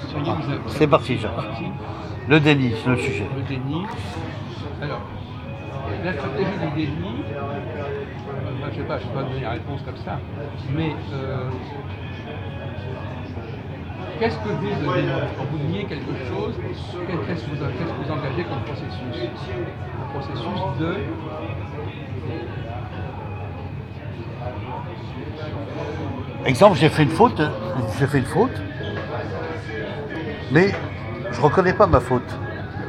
Soyez vous avez- C'est parti, Jacques. Le déni, c'est le sujet. Le déni. Alors, la stratégie du déni, je ne sais pas donner la réponse comme ça, mais qu'est-ce que vous le déni? Quand vous niez quelque chose, qu'est-ce que vous engagez comme processus? Un processus de... Exemple, j'ai fait une faute, mais je reconnais pas ma faute.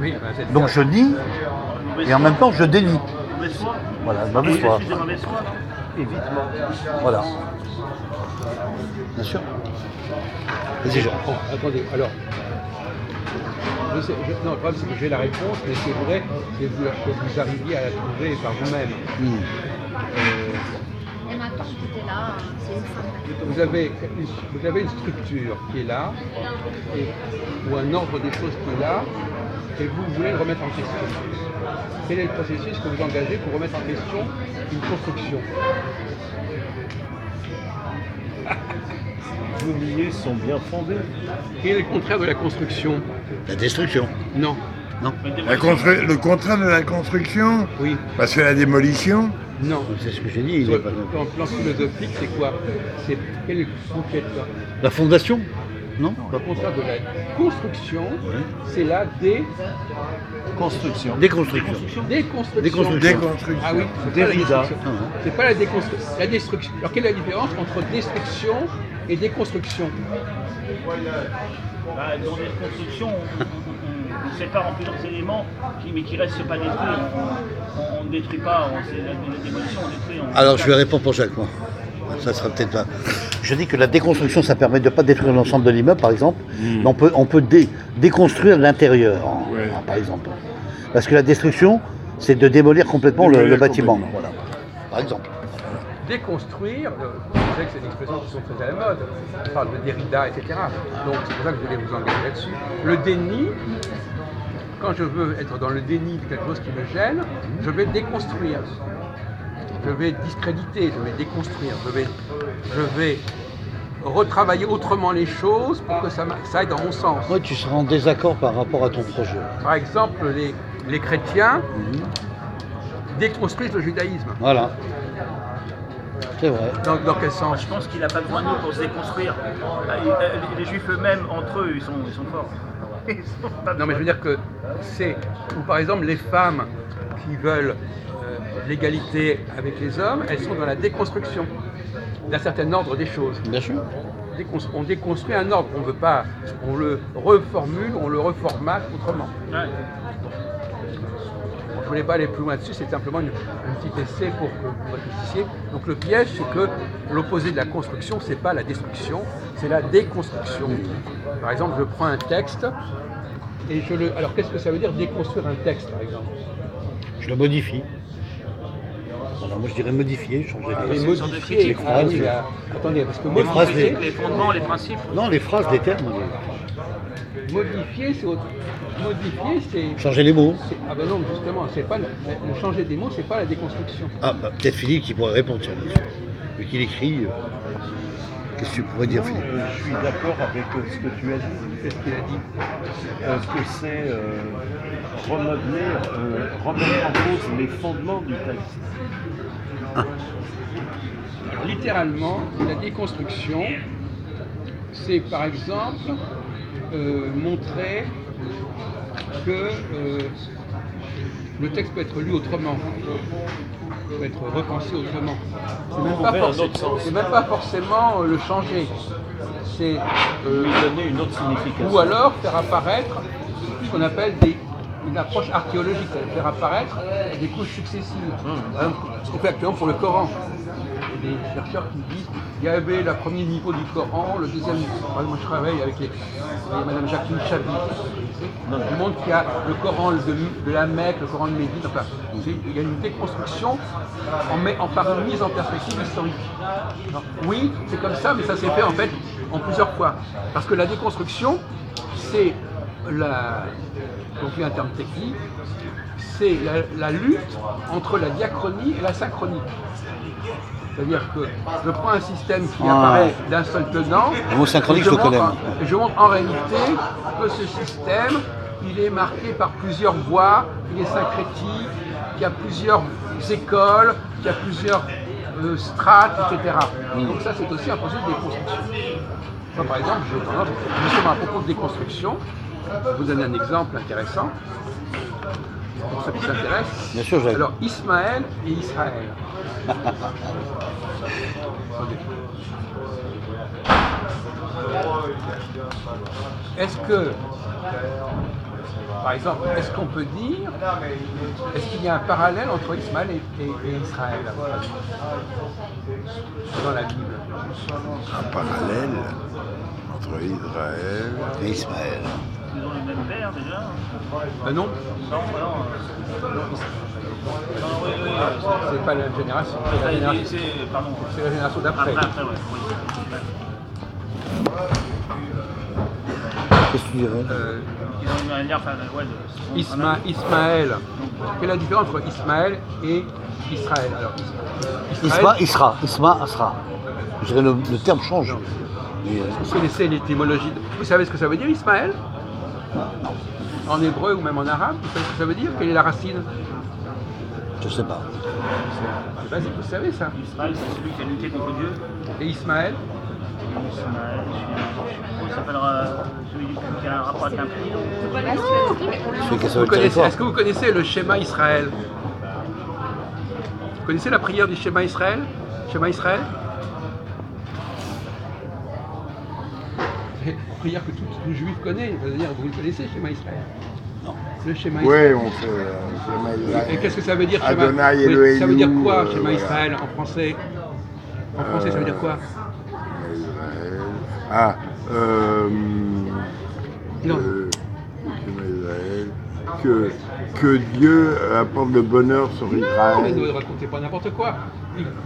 Oui, ben, c'est Donc je nie et en même temps je dénie. Mauvaise foi. Voilà, mauvaise foi. Excusez, mauvaise foi, non? Évitement. Voilà. Bien sûr. Vas-y, Jean. Bon, attendez, alors... non, le problème c'est que j'ai la réponse, mais c'est vrai que vous arriviez à la trouver par vous-même. Et ma tante était là, c'est une femme. Vous avez une structure qui est là, ou un ordre des choses qui est là, et vous voulez le remettre en question. Quel est le processus que vous engagez pour remettre en question une construction? Vos niais sont bien fondés. Quel est le contraire de la construction? La destruction. Non. Non. Le contraire de la construction, Oui. bah, c'est la démolition. Non. C'est ce que j'ai dit. Il Sur est le pas... plan philosophique, c'est quoi? C'est quel est le contraire? La fondation. Non. Le contraire de la construction, c'est la Construction. Déconstruction. déconstruction. Déconstruction. Ah oui, c'est pas la Derrida. destruction. C'est pas la déconstruction. La destruction. Alors quelle est la différence entre destruction et déconstruction? Bah, dans les constructions, on sépare en plusieurs éléments, mais qui restent pas détruits. On ne détruit pas, c'est la démolition, on détruit. Alors je vais répondre pour Jacques. Moi. Ça sera peut-être pas. Je dis que la déconstruction, ça permet de ne pas détruire l'ensemble de l'immeuble, par exemple. Mais on peut déconstruire l'intérieur, par exemple. Parce que la destruction, c'est de démolir complètement le bâtiment. Voilà. Par exemple. Déconstruire, vous savez que c'est des expressions qui sont très à la mode. On parle de Derrida, etc. Donc c'est pour ça que je voulais vous engager là-dessus. Le déni, quand je veux être dans le déni de quelque chose qui me gêne, je vais déconstruire. Je vais discréditer, je vais déconstruire, je vais retravailler autrement les choses pour que ça aille dans mon sens. Oui, tu seras en désaccord par rapport à ton projet. Par exemple, les chrétiens déconstruisent le judaïsme. Voilà. C'est vrai. Dans quel sens? Je pense qu'il n'a pas besoin de nous pour se déconstruire. Les juifs eux-mêmes, entre eux, ils sont forts. Ils sont pas Non, mais je veux dire que c'est... Ou par exemple, les femmes qui veulent l'égalité avec les hommes, elles sont dans la déconstruction d'un certain ordre des choses. Bien sûr. On déconstruit un ordre, on veut pas, on le reformule, on le reformate autrement. Ouais. Je ne voulais pas aller plus loin dessus, c'est simplement un petit essai pour que vous réfléchissiez. Donc le piège, c'est que l'opposé de la construction, c'est pas la destruction, c'est la déconstruction. Par exemple, je prends un texte et je le... Alors qu'est-ce que ça veut dire déconstruire un texte, par exemple? Je le modifie. Alors moi je dirais modifier, changer Et les modifier, les phrases, attendez, parce que les phrases, Les fondements, les principes. Non, les phrases, les termes. modifier, c'est autre... Modifier, c'est... Changer les mots. Ah ben non, justement, c'est pas le changer des mots, c'est pas la déconstruction. Ah, bah, peut-être Philippe qui pourrait répondre sur ça. Vu qu'il écrit, qu'est-ce que tu pourrais dire, Philippe? Je suis d'accord avec ce que tu as dit. Qu'est-ce qu'il a dit? Que c'est remettre en cause les fondements du texte. Alors, littéralement, la déconstruction, c'est par exemple montrer que le texte peut être lu autrement, peut être repensé autrement. C'est même pas forcément le changer. C'est Lui donner une autre signification. ou alors faire apparaître ce qu'on appelle une approche archéologique, c'est-à-dire faire apparaître des couches successives. Par exemple, ce qu'on fait actuellement pour le Coran. Il y a des chercheurs qui disent qu'il y avait le premier niveau du Coran, le deuxième niveau. Par exemple, moi je travaille avec Madame Jacqueline Chabi, qui montre qu'il y a le Coran de la Mecque, le Coran de Médine, enfin, il y a une déconstruction par une mise en perspective historique. Alors, oui, c'est comme ça, mais ça s'est fait en fait en plusieurs fois. Parce que la déconstruction, c'est donc il y a un terme technique, c'est la lutte entre la diachronie et la synchronie. C'est-à-dire que je prends un système qui apparaît d'un seul tenant, Le mot synchronique, je le connais. et je montre en réalité que ce système, il est marqué par plusieurs voies, il est syncrétique, qu'il y a plusieurs écoles, qu'il y a plusieurs strates, etc. Donc ça, c'est aussi un processus de déconstruction. Moi, par exemple, j'ai tendance, justement à propos de déconstruction, je vais vous donner un exemple intéressant, pour ceux qui s'intéressent. Bien sûr, Alors, Ismaël et Israël. Est-ce que, par exemple, est-ce qu'on peut dire, est-ce qu'il y a un parallèle entre Ismaël et Israël dans la Bible? Un parallèle entre Israël Et Ismaël. Ils ont le même père déjà. Non, Non, oui, c'est pas la même génération. C'est la génération, pardon. c'est la génération d'après. Après, ouais. Qu'est-ce que tu dirais Ils ont un lien, enfin, ouais, Ismaël. Quelle est la différence entre Ismaël et Israël? Alors, Israël, Isma, Asra. Je dirais le terme change. Mais, vous connaissez l'étymologie. Vous savez ce que ça veut dire, Ismaël? En hébreu ou même en arabe, vous savez ce que ça veut dire? Quelle est la racine? je sais pas. C'est basique, vous savez ça. Israël, c'est celui qui a lutté contre Dieu. Et Ismaël? Ismaël, il s'appellera celui qui a un rapport avec un prix. Celui qui est sur Vous le connaissez, territoire. est-ce que vous connaissez le schéma Israël? Vous connaissez la prière du schéma Israël? Schéma Israël? C'est une prière que tout juif connaît, c'est-à-dire vous le connaissez, le schéma Israël? Non. Le schéma Oui, Israël. on fait Et qu'est-ce que ça veut dire, schéma? Adonai Oui, Elohim, ça veut dire quoi, schéma voilà. Israël, en français? En français, ça veut dire quoi? Israël. Ah, Non. Israël. Que Dieu apporte le bonheur sur Non, mais Israël. ne racontez pas n'importe quoi.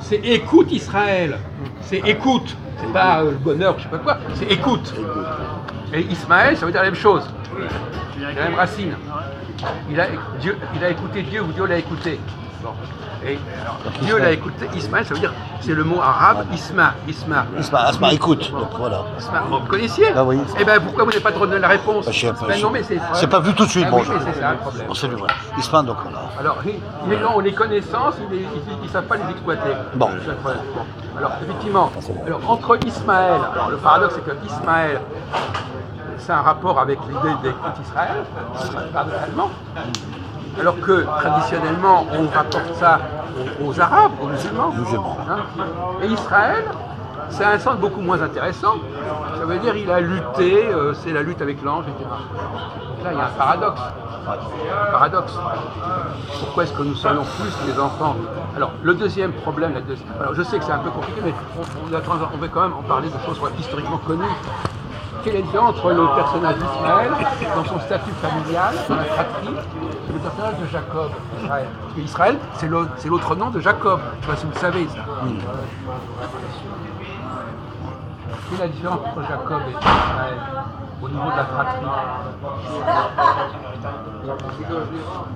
C'est écoute Israël. C'est écoute. C'est pas le bonheur, je sais pas quoi. C'est écoute. Et Ismaël, ça veut dire la même chose. C'est la même racine. Il a écouté Dieu ou Dieu l'a écouté. Bon. Et alors, Dieu l'a écouté. Ismaël, ça veut dire, c'est le mot arabe Isma. Asma, écoute. Donc voilà. Isma. Bon, vous connaissiez? Ah oui. Eh bien, pourquoi vous n'avez pas donné la réponse? Bah, je sais pas, Ben non, mais c'est pas vu tout de suite. Ah Bon, oui, mais c'est ça le problème. Bon, c'est lui, voilà. Isma, donc voilà. Alors, les gens ont les connaissances, ils ne savent pas les exploiter. Bon. C'est le problème. Bon. Alors, effectivement, alors, entre Ismaël, alors le paradoxe c'est que Ismaël, c'est un rapport avec l'idée d'écoute Israël, paradoxalement, alors que traditionnellement on rapporte ça aux Arabes, aux musulmans. Hein. Et Israël, c'est un sens beaucoup moins intéressant. Ça veut dire il a lutté, c'est la lutte avec l'ange, etc. Donc là, il y a un paradoxe. Un paradoxe. Pourquoi est-ce que nous serions plus les enfants? Alors, le deuxième problème, alors je sais que c'est un peu compliqué, mais on va quand même en parler de choses historiquement connues. Quelle est la différence entre le personnage d'Ismaël, dans son statut familial, dans la fratrie, et le personnage de Jacob, Israël? Parce que Israël, c'est l'autre nom de Jacob. Je ne sais pas si vous le savez, ça. Quelle est la différence entre Jacob et Israël au niveau de la fratrie?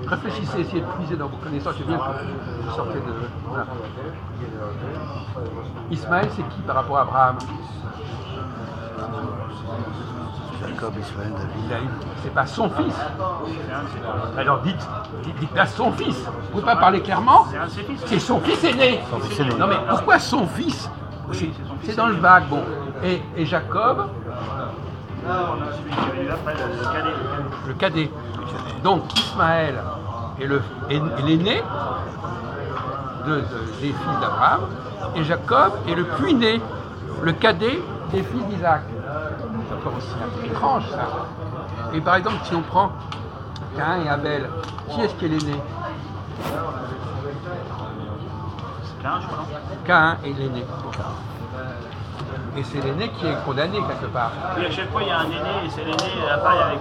Réfléchissez, essayez de puiser dans vos connaissances. C'est bien que vous sortez de... Voilà. Ismaël, c'est qui par rapport à Abraham? Jacob, Ismaël, David. C'est pas son fils. Alors dites à son fils. Vous ne pouvez pas parler clairement? C'est un de ses fils. C'est son fils aîné. fils aîné. Non mais pourquoi son fils? C'est dans le vague. Bon. Et Jacob, Celui qui avait eu après, le cadet. le cadet. Donc Ismaël est l'aîné des fils d'Abraham, et Jacob est le puîné, le cadet des fils d'Isaac. C'est encore aussi un peu étrange ça. Et par exemple, si on prend Caïn et Abel, qui est-ce qui est l'aîné? C'est Caïn, je crois, non? Caïn est l'aîné. Et c'est l'aîné qui est condamné quelque part. Oui, à chaque fois, il y a un aîné, et c'est l'aîné, à pareil, avec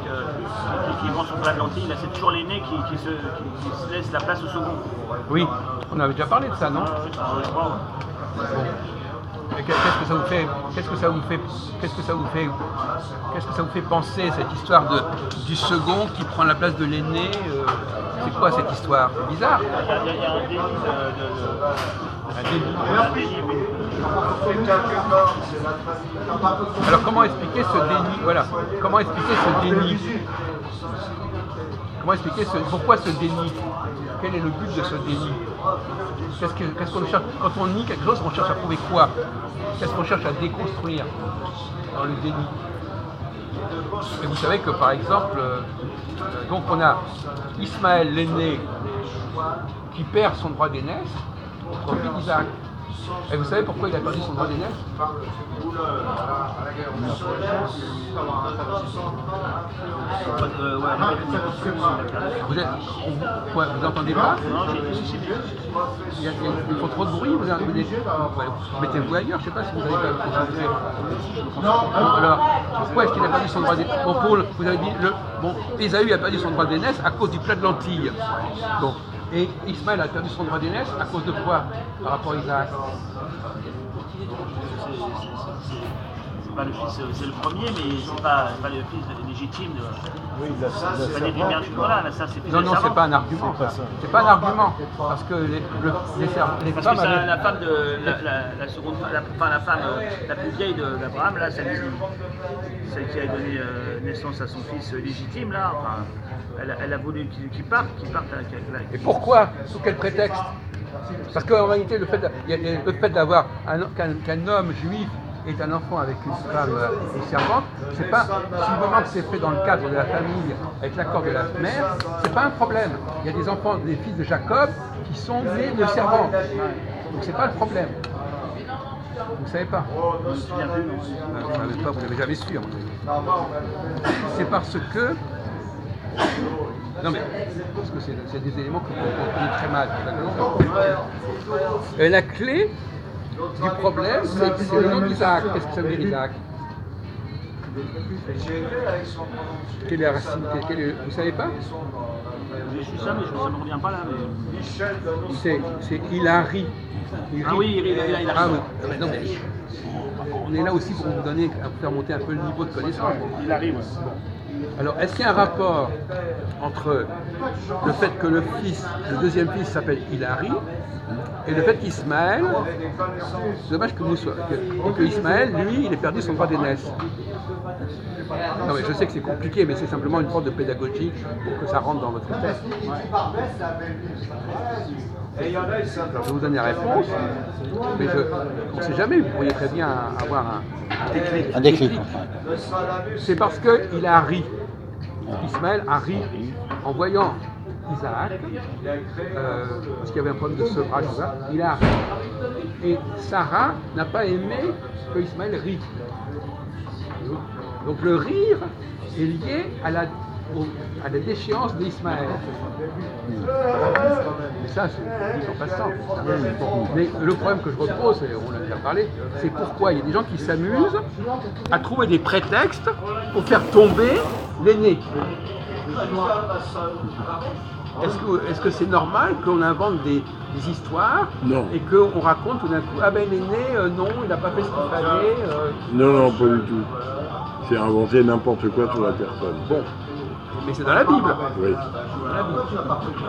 qui prend son plat de lentilles, là, c'est toujours l'aîné qui se laisse la place au second. Oui, on avait déjà parlé de ça, non? Je crois, ouais. Bon. Et qu'est-ce que ça vous fait penser, cette histoire du second qui prend la place de l'aîné c'est quoi cette histoire? C'est bizarre. Il y a un déni, oui. Alors comment expliquer ce déni? Voilà. Comment expliquer ce déni? Pourquoi ce déni? Quel est le but de ce déni? Qu'est-ce qu'on cherche? Quand on nie quelque chose, on cherche à prouver quoi? Qu'est-ce qu'on cherche à déconstruire dans le déni? Et vous savez que par exemple, donc on a Ismaël l'aîné qui perd son droit d'aînesse au profit d'Isaac. Et vous savez pourquoi il a perdu son droit d'aînesse? Vous entendez pas? Il faut trop de bruit, vous mettez-vous ailleurs, je ne sais pas si vous avez pas concentré. Alors, pourquoi est-ce qu'il a perdu son droit d'aînesse? Bon, Paul, vous avez dit, Ésaü a perdu son droit d'aînesse à cause du plat de lentilles. Bon. Et Ismaël a perdu son droit d'aînesse à cause de quoi par rapport à Isaac? C'est pas le fils, c'est le premier, mais c'est pas le fils légitime. Oui, C'est pas des biens, voilà, ça c'est non, c'est pas un argument. C'est pas un argument. Parce que les parce femmes. Que c'est la femme de la seconde, la femme la plus vieille d'Abraham, là, celle qui a donné naissance à son fils légitime, là, elle a voulu qu'il parte avec la. Et pourquoi? Sous quel prétexte? Parce qu'en réalité, le fait d'avoir qu'un homme juif est un enfant avec une femme, une servante, c'est pas, si du moment que c'est fait dans le cadre de la famille, avec l'accord de la mère, c'est pas un problème. Il y a des enfants, des fils de Jacob, qui sont nés de servantes. Donc c'est pas le problème. Vous savez pas? Je me souviens plus, non. Vous savez pas, vous n'avez jamais su. C'est parce que. Non mais, parce que c'est des éléments qu'on connaît très mal. Et la clé du problème, c'est le nom d'Isaac. Qu'est-ce que ça veut dire Isaac? Quelle est la racine? Vous savez pas? J'ai su ça, mais ça ne me revient pas là. Mais... C'est Hilari. Ah oui, il a ah, oui. Non, mais on est là aussi pour vous donner, pour faire monter un peu le niveau de connaissance. Il arrive. Alors, est-ce qu'il y a un rapport entre le fait que le deuxième fils s'appelle Hilari, et le fait qu'Ismaël, c'est dommage que Ismaël, lui, il ait perdu son droit d'aînesse. Non mais je sais que c'est compliqué, mais c'est simplement une forme de pédagogie pour que ça rentre dans votre tête. Je vais vous donner la réponse, mais on ne sait jamais, vous pourriez très bien avoir un déclic. C'est parce qu'il a ri. Ismaël a ri en voyant Isaac, parce qu'il y avait un problème de sevrage, il a ri. Et Sarah n'a pas aimé que Ismaël rit. Donc le rire est lié à la déchéance d'Ismaël. Mais ça, c'est en passant. Mais le problème que je repose, et on en a déjà parlé, c'est pourquoi il y a des gens qui s'amusent à trouver des prétextes pour faire tomber l'aîné. Est-ce que c'est normal qu'on invente des histoires et qu'on raconte tout d'un coup, ah ben l'aîné, non, il n'a pas fait ce qu'il fallait. Non, pas du tout. C'est inventer n'importe quoi sur la personne. Bon, mais c'est dans la Bible. Oui.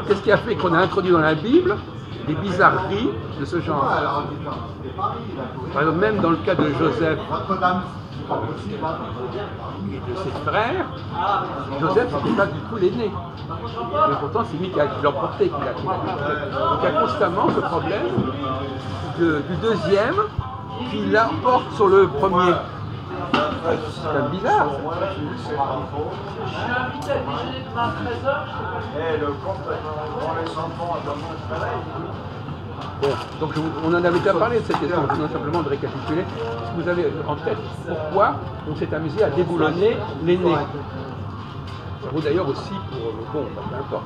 Qu'est-ce qui a fait qu'on a introduit dans la Bible des bizarreries de ce genre? Par exemple, même dans le cas de Joseph et de ses frères, Joseph n'était pas du tout l'aîné. Mais pourtant, c'est lui qui l'a emporté. Donc il y a constamment ce problème du deuxième qui l'emporte sur le premier. C'est quand même bizarre. Bon, donc on en avait déjà parlé de cette question, je viens simplement de récapituler. Est-ce que vous avez en tête pourquoi on s'est amusé à déboulonner l'aîné? Ça vaut d'ailleurs aussi pour, peu importe,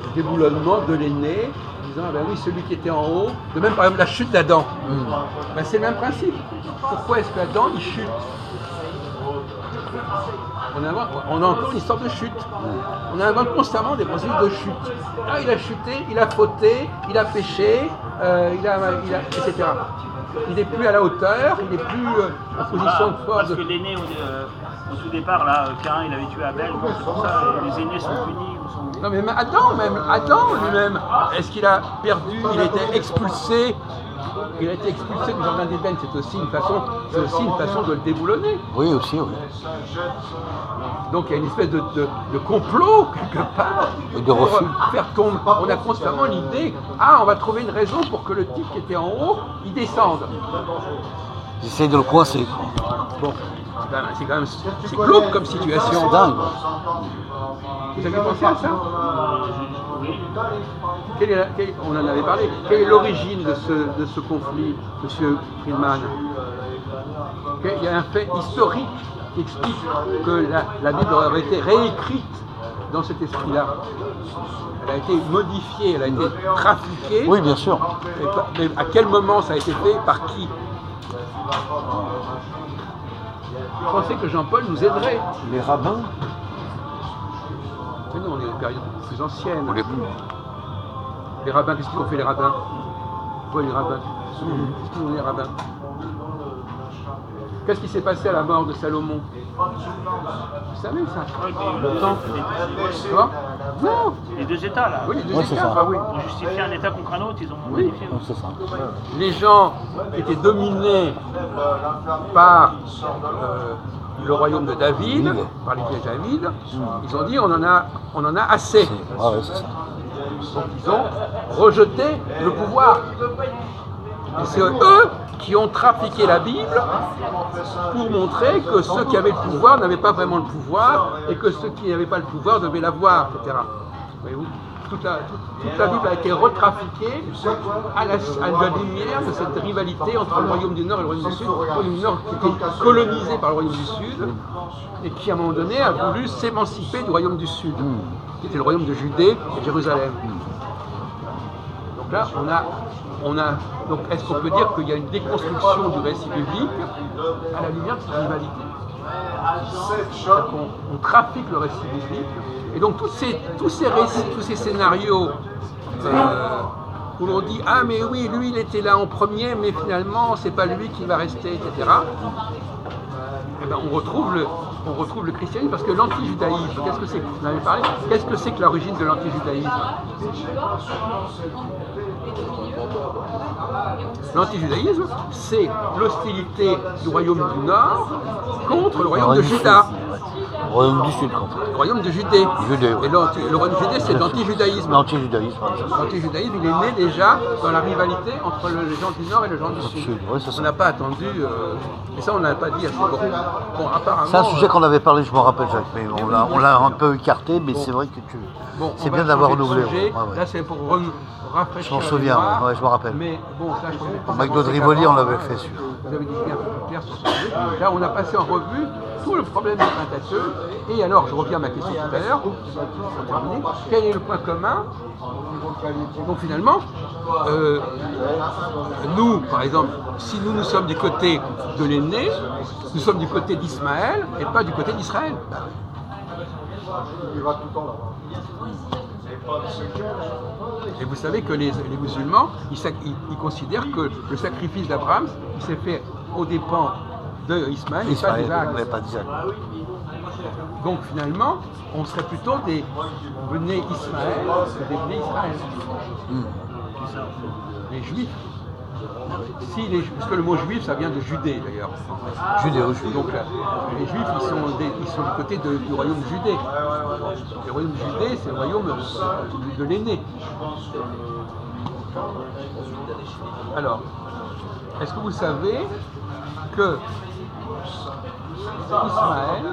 le déboulonnement de l'aîné, disant, ben oui, celui qui était en haut, de même par exemple la chute d'Adam. Ben, c'est le même principe. Pourquoi est-ce qu'Adam, il chute? On a encore une histoire de chute. On invente constamment des processus de chute. Ah, il a chuté, il a fauté, il a péché, etc. il n'est plus à la hauteur, il n'est plus en position de force. Parce que l'aîné, au tout départ, là, Caïn, il avait tué Abel, donc c'est pour ça les aînés sont punis. Non mais Adam lui-même, est-ce qu'il a perdu, il a été expulsé? Il a été expulsé du jardin d'Éden, c'est aussi une façon de le déboulonner. Oui, aussi, oui. Donc il y a une espèce de complot quelque part Et de refus. pour faire tomber. On a constamment l'idée, on va trouver une raison pour que le type qui était en haut, il descende. J'essaie de le coincer. Bon, c'est glauque comme situation. C'est dingue. Vous avez pensé à ça? On en avait parlé. Quelle est l'origine de ce conflit, M. Friedman? Il y a un fait historique qui explique que la Bible aurait été réécrite dans cet esprit-là. Elle a été modifiée, elle a été trafiquée. Oui, bien sûr. Mais à quel moment ça a été fait? Par qui? Vous pensez que Jean-Paul nous aiderait? Les rabbins? Mais non, on est dans une période plus ancienne. Les rabbins, qu'est-ce qu'ils ont fait les rabbins? Quoi les rabbins? Qu'est-ce qu'ils ont les rabbins? Qu'est-ce qui s'est passé à la mort de Salomon? Vous savez ça? Quoi? Non. Les deux États, là. Oui, les deux Ouais, c'est États. ça. Oui. Pour justifier un État contre un autre, ils ont Oui. modifié. Non, c'est ça. Les gens étaient dominés par le royaume de David, par l'épée de David. Ils ont dit on en a assez. Ah ouais, c'est ça. Donc ils ont rejeté le pouvoir. Et c'est eux qui ont trafiqué la Bible pour montrer que ceux qui avaient le pouvoir n'avaient pas vraiment le pouvoir et que ceux qui n'avaient pas le pouvoir devaient l'avoir, etc. Voyez-vous, toute la Bible a été retrafiquée à la lumière de cette rivalité entre le royaume du Nord et le royaume du Sud. Le royaume du Nord qui était colonisé par le royaume du Sud et qui à un moment donné a voulu s'émanciper du royaume du Sud, qui était le royaume de Judée et de Jérusalem. Donc là, donc est-ce qu'on peut dire qu'il y a une déconstruction du récit biblique à la lumière de cette rivalité? On trafique le récit biblique, et donc tous ces récits, tous ces scénarios où l'on dit ah mais oui, lui il était là en premier, mais finalement c'est pas lui qui va rester, etc. Eh ben, on retrouve le christianisme, parce que l'antijudaïsme, qu'est-ce que c'est? Vous en avez parlé. Qu'est-ce que c'est que l'origine de l'antijudaïsme? L'antijudaïsme, c'est l'hostilité du royaume du Nord contre le royaume de Juda. Le royaume du Sud, contre. Le royaume de Judée. Judée, oui. Et le royaume de Judée, c'est l'antijudaïsme. L'antijudaïsme. L'antijudaïsme, il est né déjà dans la rivalité entre les gens du Nord et les gens du Sud. Oui, c'est ça. On n'a pas attendu, et ça on n'a pas dit assez beaucoup. Bon, apparemment. C'est un sujet qu'on avait parlé, je me rappelle, Jacques, mais on l'a un peu écarté, mais c'est vrai que c'est bien d'avoir renouvelé. Ouais. Là, c'est pour rafraîchir. Je m'en souviens, ouais, je me rappelle. Mais bon, ça, je connais pas. McDo de Rivoli, on l'avait fait sur. Vous avez dit un peu plus clair sur ce sujet. Là, on a passé en revue tout le problème du Pentateuque. Et alors, je reviens à ma question tout à l'heure, pour terminer. Quel est le point commun? Donc finalement, nous, par exemple, si nous sommes du côté de l'aîné, nous sommes du côté d'Ismaël et pas du côté d'Israël. Et vous savez que les musulmans, ils considèrent que le sacrifice d'Abraham, il s'est fait aux dépens d'Ismaël et pas d'Isaac. Donc finalement, on serait plutôt des Bnei Ismaël que des Bnei Israël. Les Juifs. Parce que le mot juif, ça vient de Judée d'ailleurs. Judéo-juif. Donc les Juifs, ils sont du côté du royaume de Judée. Le royaume de Judée, c'est le royaume de l'aîné. Alors, est-ce que vous savez que Ismaël,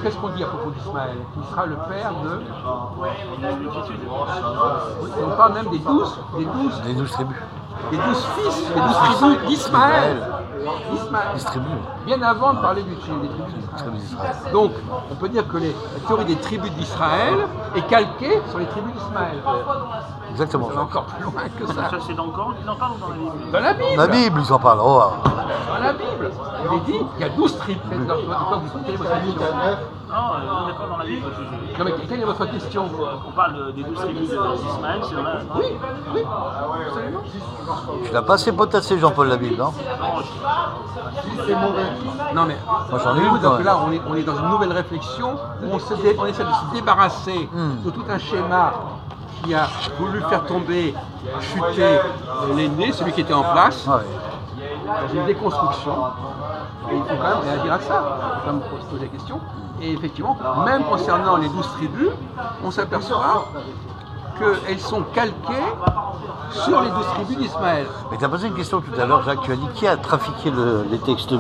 qu'est-ce qu'on dit à propos d'Ismaël? Il sera le père de... On parle même des 12 tribus. Les 12 fils, les 12 tribus d'Ismaël. Bien avant de parler des tribus d'Israël. Donc, on peut dire que la théorie des tribus d'Israël est calquée sur les tribus d'Ismaël. exactement. Ça va encore plus loin que ça. Ça, c'est dans le Coran qu'il en parle ou dans la Bible? Dans la Bible. La Bible, ils en parlent. Oh, Dans la Bible. Il est dit, il y a 12 tribus. Quelle est votre question? Non, on n'est pas dans la Bible. Non mais quelle est votre question? On parle des 12 tribus d'Ismaël, c'est vrai? Oui, oui, absolument. tu l'as pas assez potassé, Jean-Paul, la Bible, non? Non mais, Moi, j'en ai une, quand donc même. là on est dans une nouvelle réflexion où on essaie de se débarrasser de tout un schéma qui a voulu faire tomber, chuter l'aîné, celui qui était en place, Ah, oui. dans une déconstruction. Et il faut quand même réagir à ça, il faut quand même se poser la question. Et effectivement, même concernant les 12 tribus, on s'aperçoit qu'elles sont calquées sur les 12 tribus d'Ismaël. Mais tu as posé une question tout à l'heure, Jacques. Tu as dit qui a trafiqué les textes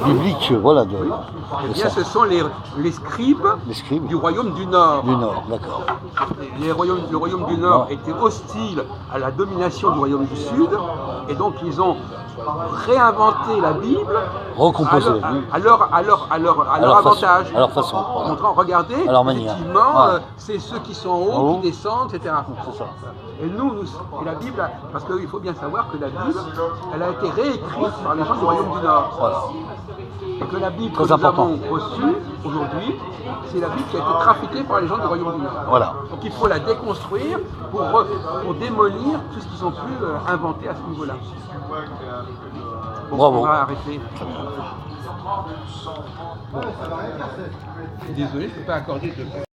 bibliques, voilà, de Eh bien, ça. ce sont les scribes Les scribes du royaume du Nord. du Nord, d'accord. Le royaume du Nord était hostile à la domination du royaume du Sud, et donc ils ont réinventé la Bible Recomposé. à leur avantage. À leur façon. En Voilà. montrant, regardez, À leur manière. effectivement, Voilà. c'est ceux qui sont en haut, En haut. qui descendent, etc. C'est ça. Et et la Bible, parce qu'il faut bien savoir que la Bible, elle a été réécrite par les gens du royaume du Nord. Voilà. Et que la Bible Très que nous important. avons reçue aujourd'hui, c'est la Bible qui a été trafiquée par les gens du royaume du Nord. Voilà. Donc il faut la déconstruire pour démolir tout ce qu'ils ont pu inventer à ce niveau-là. Bon, Bravo. on va arrêter. Bon. Désolé, je ne peux pas accorder de...